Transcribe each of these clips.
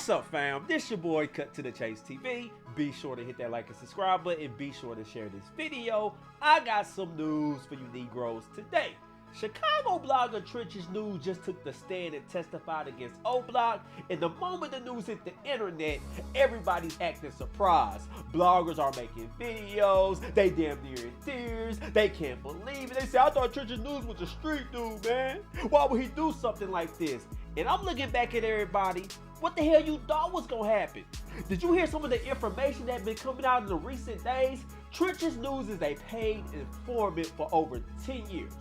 What's up, fam? This your boy Cut to the Chase TV. Be sure to hit that like and subscribe button and be sure to share this video. I got some news for you Negroes today. Chicago blogger Trench's News just took the stand and testified against OBlock, and the moment the news hit the internet, everybody's acting surprised. Bloggers are making videos, they damn near in tears, they can't believe it. They say, I thought Trench's News was a street dude, man. Why would he do something like this? And I'm looking back at everybody, what the hell you thought was gonna happen? Did you hear some of the information that's been coming out in the recent days? Trench's News is a paid informant for over 10 years.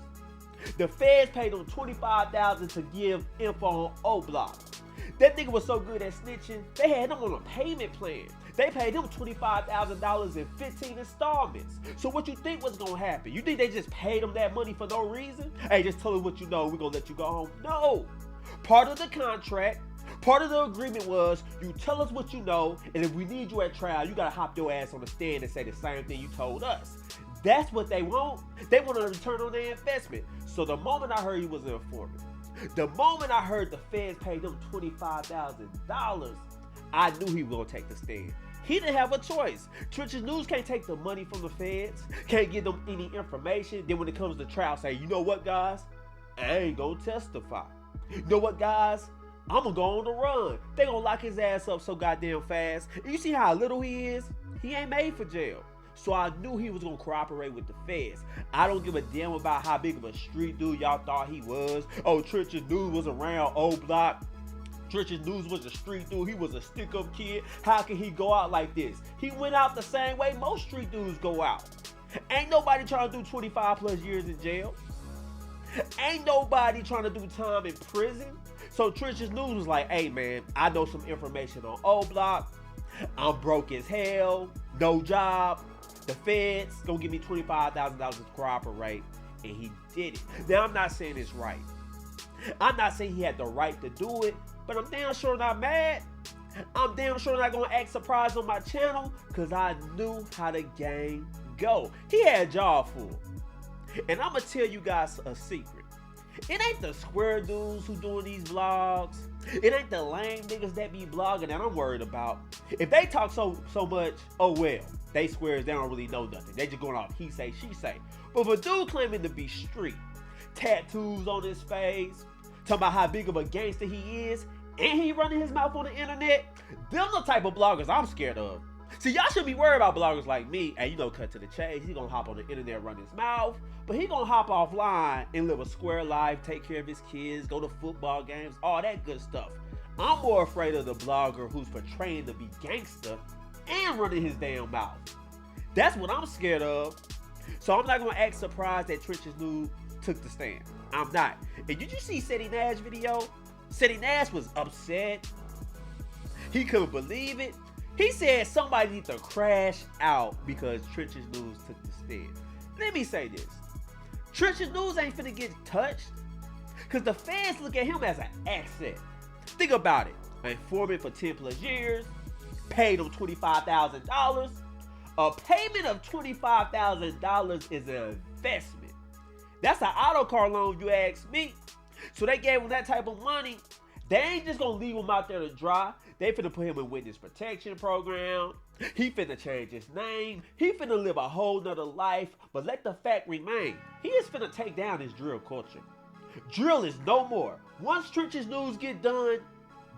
The feds paid him $25,000 to give info on OBlock. That nigga was so good at snitching, they had him on a payment plan. They paid him $25,000 in 15 installments. So what you think was gonna happen? You think they just paid him that money for no reason? Hey, just tell us what you know, we're gonna let you go home. No. Part of the contract, part of the agreement was, you tell us what you know, and if we need you at trial, you gotta hop your ass on the stand and say the same thing you told us. That's what they want. They want a return on their investment. So the moment I heard he was an informant, the moment I heard the feds paid him $25,000, I knew he was gonna take the stand. He didn't have a choice. Trench's News can't take the money from the feds, can't give them any information. Then when it comes to trial, say, you know what, guys? I ain't gonna testify. You know what, guys? I'm gonna go on the run. They gonna lock his ass up so goddamn fast. And you see how little he is? He ain't made for jail. So I knew he was gonna cooperate with the feds. I don't give a damn about how big of a street dude y'all thought he was. Oh, Trench's News was around OBlock. Trench's News was a street dude. He was a stick-up kid. How can he go out like this? He went out the same way most street dudes go out. Ain't nobody trying to do 25 plus years in jail. Ain't nobody trying to do time in prison. So Trench's News was like, hey man, I know some information on OBlock. I'm broke as hell, no job. The feds gonna give me $25,000 to cooperate, and he did it. Now I'm not saying it's right. I'm not saying he had the right to do it, but I'm damn sure not mad. I'm damn sure not gonna act surprised on my channel, cause I knew how the game go. He had y'all fooled. And I'm gonna tell you guys a secret. It ain't the square dudes who doing these vlogs. It ain't the lame niggas that be blogging that I'm worried about. If they talk so much, oh well. They squares, they don't really know nothing. They just going off he say, she say. But for a dude claiming to be street, tattoos on his face, talking about how big of a gangster he is, and he running his mouth on the internet, them the type of bloggers I'm scared of. See, y'all should be worried about bloggers like me. And you know, Cut to the Chase, he gonna hop on the internet, run his mouth, but he gonna hop offline and live a square life, take care of his kids, go to football games, all that good stuff. I'm more afraid of the blogger who's portraying to be gangster and running his damn mouth. That's what I'm scared of. So I'm not gonna act surprised that Trench's News took the stand. I'm not. And did you see Seti Nash video? Seti Nash was upset. He couldn't believe it. He said somebody needs to crash out because Trench's News took the stand. Let me say this. Trench's News ain't finna get touched because the fans look at him as an asset. Think about it. An informant for 10 plus years, paid him $25,000. A payment of $25,000 is an investment. That's an auto car loan, you ask me. So they gave him that type of money. They ain't just gonna leave him out there to dry. They finna put him in witness protection program. He finna change his name. He finna live a whole nother life. But let the fact remain, he is finna take down his drill culture. Drill is no more. Once Trench's News get done,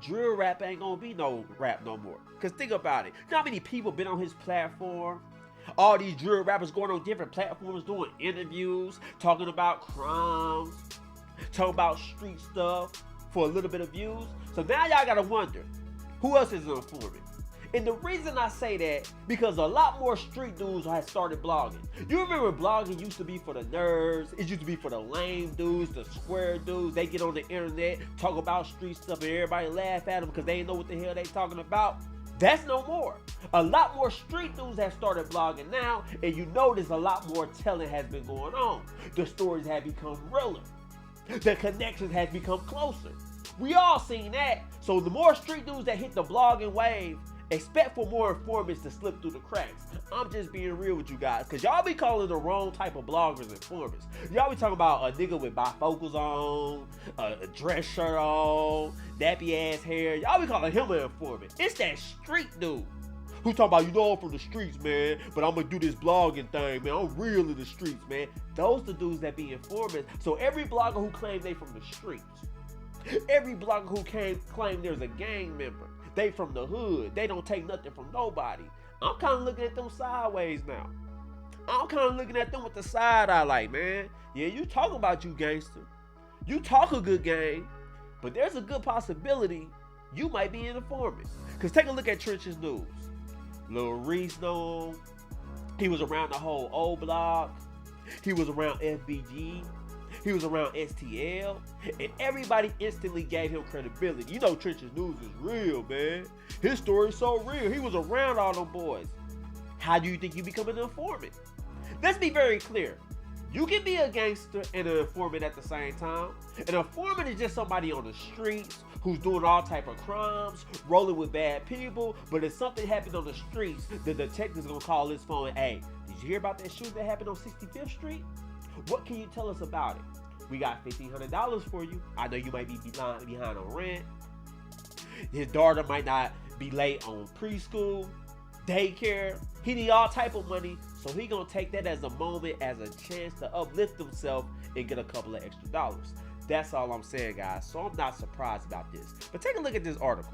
drill rap ain't gonna be no rap no more. Cause think about it. You know how many people been on his platform? All these drill rappers going on different platforms doing interviews, talking about crimes, talking about street stuff for a little bit of views. So now y'all gotta wonder, who else is an informant? And the reason I say that, because a lot more street dudes have started blogging. You remember blogging used to be for the nerds, it used to be for the lame dudes, the square dudes. They get on the internet, talk about street stuff, and everybody laugh at them because they ain't know what the hell they talking about. That's no more. A lot more street dudes have started blogging now, and you notice a lot more telling has been going on. The stories have become realer. The connections has become closer. We all seen that. So the more street dudes that hit the blogging wave, Expect for more informants to slip through the cracks. I'm just being real with you guys, because y'all be calling the wrong type of bloggers informants. Y'all be talking about a nigga with bifocals on, a dress shirt on, nappy ass hair. Y'all be calling him an informant. It's that street dude who talking about, you know, I'm from the streets, man, but I'm gonna do this blogging thing, man. I'm real in the streets, man. Those the dudes that be informants. So every blogger who claims they from the streets, every blogger who claim there's a gang member, they from the hood, they don't take nothing from nobody. I'm kind of looking at them sideways now. I'm kind of looking at them with the side eye like, man, yeah, you talking about you gangster. You talk a good game, but there's a good possibility you might be an informant. Because take a look at Trenches News. Lil Reese know him. He was around the whole OBlock. He was around FBG. He was around STL, and everybody instantly gave him credibility. You know Trenches News is real, man. His story is so real. He was around all them boys. How do you think you become an informant? Let's be very clear. You can be a gangster and an informant at the same time. An informant is just somebody on the streets who's doing all type of crimes, rolling with bad people, but if something happened on the streets, the detective's gonna call his phone, hey, did you hear about that shooting that happened on 65th Street? What can you tell us about it? We got $1,500 for you. I know you might be behind on rent. His daughter might not be late on preschool, daycare. He need all type of money, so he gonna take that as a moment, as a chance to uplift himself and get a couple of extra dollars. That's all I'm saying, guys. So I'm not surprised about this. But take a look at this article.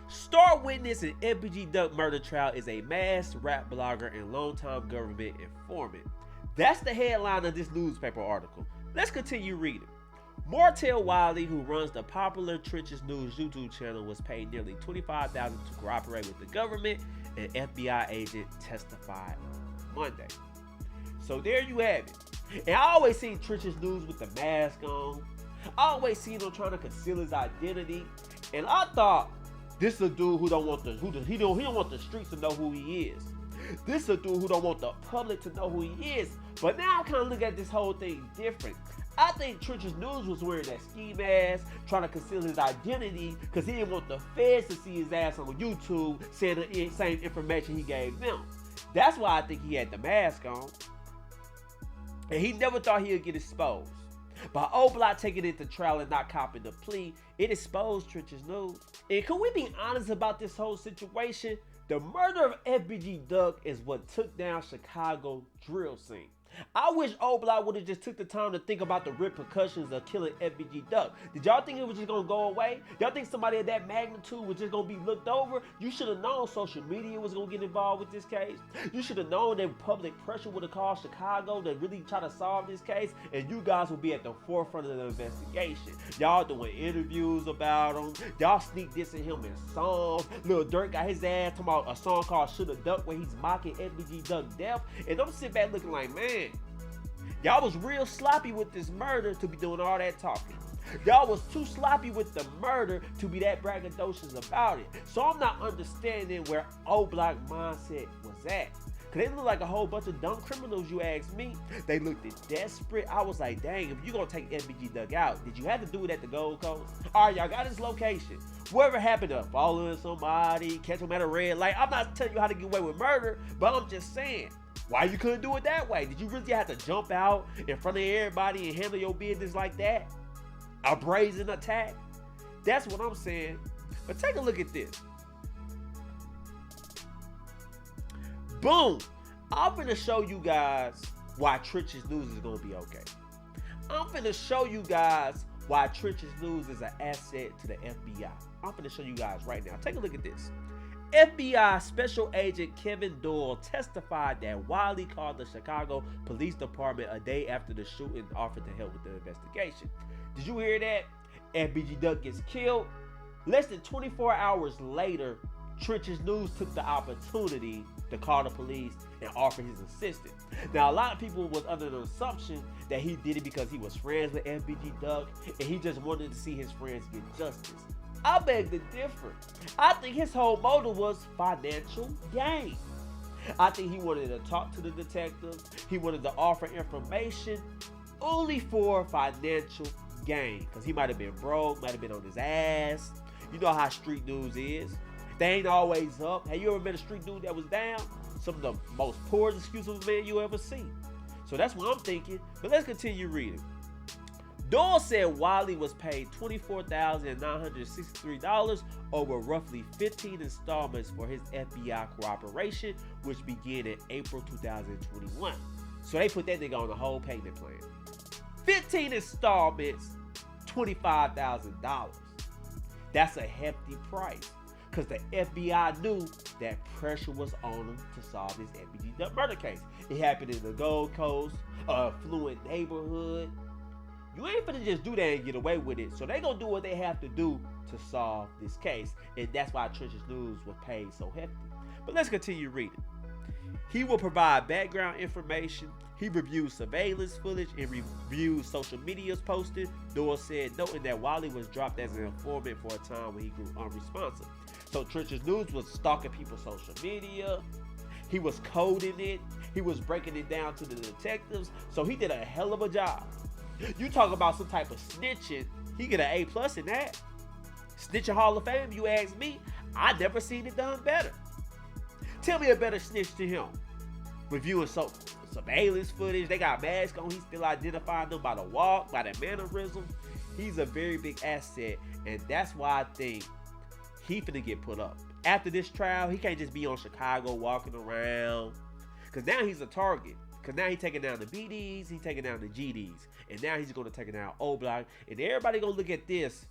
Star witness in FBG Duck murder trial is a masked rap blogger and longtime government informant. That's the headline of this newspaper article. Let's continue reading. Martell Wiley, who runs the popular Trenches News YouTube channel, was paid nearly $25,000 to cooperate with the government, an FBI agent testified Monday. So there you have it. And I always seen Trenches News with the mask on. I always seen him trying to conceal his identity. And I thought, this is a dude who don't want he don't want the streets to know who he is. This is a dude who don't want the public to know who he is. But now I'm kind of looking at this whole thing different. I think Trenches News was wearing that ski mask, trying to conceal his identity, because he didn't want the feds to see his ass on YouTube saying the same information he gave them. That's why I think he had the mask on. And he never thought he would get exposed. By OBlock taking it to trial and not copping the plea, it exposed Trenches News. And can we be honest about this whole situation? The murder of FBG Duck is what took down Chicago drill scene. I wish OBlock would have just took the time to think about the repercussions of killing FBG Duck. Did y'all think it was just gonna go away? Y'all think somebody of that magnitude was just gonna be looked over? You should have known social media was gonna get involved with this case. You should have known that public pressure would have caused Chicago to really try to solve this case, and you guys will be at the forefront of the investigation. Y'all doing interviews about him. Y'all sneak dissing him in songs. Lil Durk got his ass talking about a song called Shoulda Duck where he's mocking FBG Duck death. And I'm sitting back looking like, man, y'all was real sloppy with this murder to be doing all that talking. Y'all was too sloppy with the murder to be that braggadocious about it. So I'm not understanding where OBlock mindset was at. Cause they look like a whole bunch of dumb criminals, you ask me. They looked desperate. I was like, dang, if you gonna take FBG Duck out, did you have to do it at the Gold Coast? All right, y'all got his location. Whatever happened to following somebody, catch them at a red light. I'm not telling you how to get away with murder, but I'm just saying, why you couldn't do it that way? Did you really have to jump out in front of everybody and handle your business like that? A brazen attack? That's what I'm saying. But take a look at this. Boom! I'm finna show you guys why Trenches News is gonna be okay. I'm finna show you guys why Trenches News is an asset to the FBI. I'm finna show you guys right now. Take a look at this. FBI Special Agent Kevin Doyle testified that Wiley called the Chicago Police Department a day after the shooting and offered to help with the investigation. Did you hear that? FBG Duck gets killed. Less than 24 hours later, Trenches News took the opportunity to call the police and offer his assistance. Now, a lot of people was under the assumption that he did it because he was friends with FBG Duck and he just wanted to see his friends get justice. I beg to differ. I think his whole motive was financial gain. I think he wanted to talk to the detectives. He wanted to offer information. only for financial gain. Because he might have been broke, might have been on his ass. You know how street news is. They ain't always up. Have you ever met a street dude that was down? Some of the most poorest excuses man you ever seen. So that's what I'm thinking. But let's continue reading. Doyle said Wiley was paid $24,963 over roughly 15 installments for his FBI cooperation, which began in April 2021. So they put that nigga on the whole payment plan. 15 installments, $25,000. That's a hefty price, because the FBI knew that pressure was on them to solve this FBG murder case. It happened in the Gold Coast, affluent neighborhood. You ain't finna just do that and get away with it. So they gonna do what they have to do to solve this case. And that's why Trenches News was paid so hefty. But let's continue reading. He will provide background information. He reviews surveillance footage and reviews social media's posted, Doyle said, noting that Wiley was dropped as an informant for a time when he grew unresponsive. So Trenches News was stalking people's social media. He was coding it. He was breaking it down to the detectives. So he did a hell of a job. You talk about some type of snitching, he get an A+ in that. Snitching Hall of Fame, you ask me, I never seen it done better. Tell me a better snitch to him. Reviewing surveillance footage, they got masks on, he's still identifying them by the walk, by the mannerism. He's a very big asset, and that's why I think he finna get put up. After this trial, he can't just be on Chicago walking around, because now he's a target. Because now he's taking down the BDs, he's taking down the GDs. And now he's going to take down OBlock. And everybody going to look at this.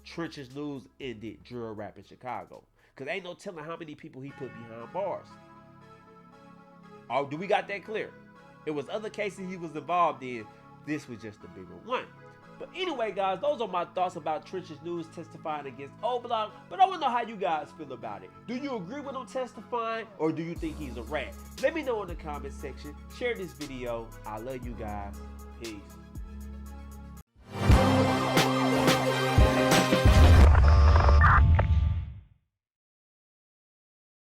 Trenches News ended drill rap in Chicago. Because ain't no telling how many people he put behind bars. Oh, do we got that clear? It was other cases he was involved in. This was just a bigger one. But anyway, guys, those are my thoughts about Trenches News testifying against OBlock. But I want to know how you guys feel about it. Do you agree with him testifying, or do you think he's a rat? Let me know in the comment section. Share this video. I love you guys. Peace.